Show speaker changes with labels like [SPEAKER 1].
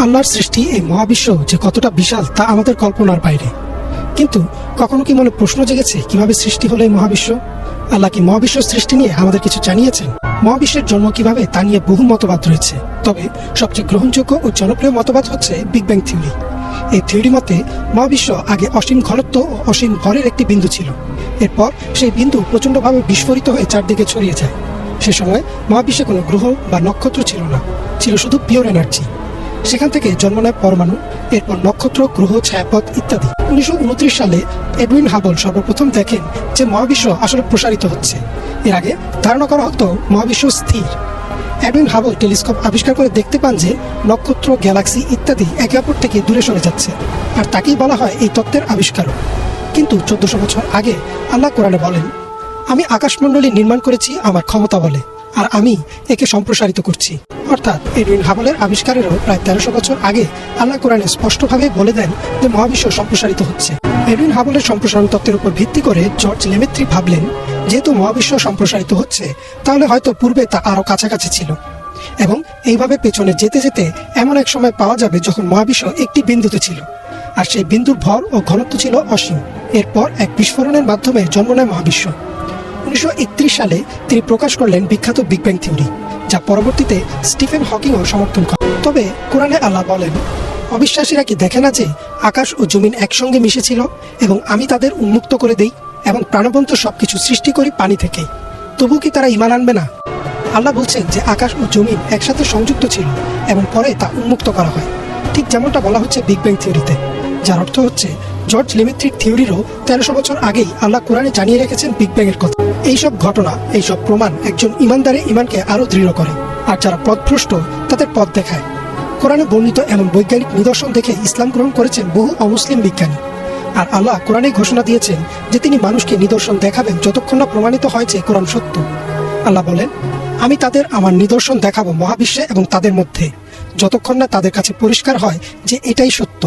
[SPEAKER 1] আল্লাহর সৃষ্টি এই মহাবিশ্ব যে কতটা বিশাল তা আমাদের কল্পনার বাইরে। কিন্তু কখনো কি মনে প্রশ্ন জেগেছে কিভাবে সৃষ্টি হলো এই মহাবিশ্ব? আল্লাহ কি মহাবিশ্ব সৃষ্টি নিয়ে আমাদের কিছু জানিয়েছেন? মহাবিশ্বের জন্ম কিভাবে তা নিয়ে বহু মতবাদ রয়েছে, তবে সবচেয়ে গ্রহণযোগ্য ও জনপ্রিয় মতবাদ হচ্ছে বিগ ব্যাং থিওরি। এই থিওরি মতে মহাবিশ্ব আগে অসীম ঘনত্ব ও অসীম ভরের একটি বিন্দু ছিল। এরপর সেই বিন্দু প্রচণ্ডভাবে বিস্ফোরিত হয়ে চারদিকে ছড়িয়ে যায়। সে সময় মহাবিশ্বে কোনো গ্রহ বা নক্ষত্র ছিল না, ছিল শুধু পিওর এনার্জি। সেখান থেকে জন্ম নেয় পরমাণু, এরপর নক্ষত্র, গ্রহ, ছায়াপথ ইত্যাদি। 1929 সালে এডউইন হাবল সর্বপ্রথম দেখেন যে মহাবিশ্ব আসলে প্রসারিত হচ্ছে। এর আগে ধারণা করা হতো মহাবিশ্ব স্থির। এডউইন হাবল টেলিস্কোপ আবিষ্কার করে দেখতে পান যে নক্ষত্র, গ্যালাক্সি ইত্যাদি একে অপর থেকে দূরে সরে যাচ্ছে, আর তাকেই বলা হয় এই তত্ত্বের আবিষ্কারক। কিন্তু 1400 বছর আগে আল্লাহ কোরআনে বলেন, আমি আকাশমণ্ডলী নির্মাণ করেছি আমার ক্ষমতা বলে, আর আমি একে সম্প্রসারিত করছি। অর্থাৎ এডউইন হাবলের আবিষ্কারেরও প্রায় 1300 বছর আগে আল্লাহ কোরআনে স্পষ্টভাবে বলে দেন যে মহাবিশ্ব সম্প্রসারিত হচ্ছে। এডউইন হাবলের সম্প্রসারণ তত্ত্বের উপর ভিত্তি করে জর্জ লেমেত্রি ভাবলেন, যেহেতু মহাবিশ্ব সম্প্রসারিত হচ্ছে, তাহলে হয়তো পূর্বে তা আরো কাছাকাছি ছিল, এবং এইভাবে পেছনে যেতে যেতে এমন এক সময় পাওয়া যাবে যখন মহাবিশ্ব একটি বিন্দুতে ছিল, আর সেই বিন্দুর ভর ও ঘনত্ব ছিল অসীম। এরপর এক বিস্ফোরণের মাধ্যমে জন্ম নেয় মহাবিশ্ব। 1931 সালে তিনি প্রকাশ করলেন বিখ্যাত বিগ ব্যাং থিওরি, যা পরবর্তীতে স্টিফেন হকিংও সমর্থন করেন। তবে কোরআনে আল্লাহ বলেন, অবিশ্বাসীরা কি দেখে না যে আকাশ ও জমিন একসঙ্গে মিশেছিল এবং আমি তাদের উন্মুক্ত করে দেই এবং প্রাণবন্ত সবকিছু সৃষ্টি করি পানি থেকে, তবু কি তারা ঈমান আনবে না? আল্লাহ বলছেন যে আকাশ ও জমিন একসাথে সংযুক্ত ছিল এবং পরে তা উন্মুক্ত করা হয়, ঠিক যেমনটা বলা হচ্ছে বিগ ব্যাং থিওরিতে, যার অর্থ হচ্ছে জর্জ লেমেত্রির থিওরিরও 1300 বছর আগেই আল্লাহ কোরআনে জানিয়ে রেখেছেন বিগ ব্যাং এর কথা। এইসব ঘটনা, এইসব প্রমাণ একজন ইমানদারের ইমানকে আরো দৃঢ় করে, আর যারা পথভ্রষ্ট তাদের পথ দেখায়। কোরআনে বর্ণিত এমন বৈজ্ঞানিক নিদর্শন দেখে ইসলাম গ্রহণ করেছেন বহু অমুসলিম বিজ্ঞানী। আর আল্লাহ কোরআনে ঘোষণা দিয়েছেন যে তিনি মানুষকে নিদর্শন দেখাবেন যতক্ষণ না প্রমাণিত হয় যে কোরআন সত্য। আল্লাহ বলেন, আমি তাদের আমার নিদর্শন দেখাবো মহাবিশ্বে এবং তাদের মধ্যে, যতক্ষণ না তাদের কাছে পরিষ্কার হয় যে এটাই সত্য।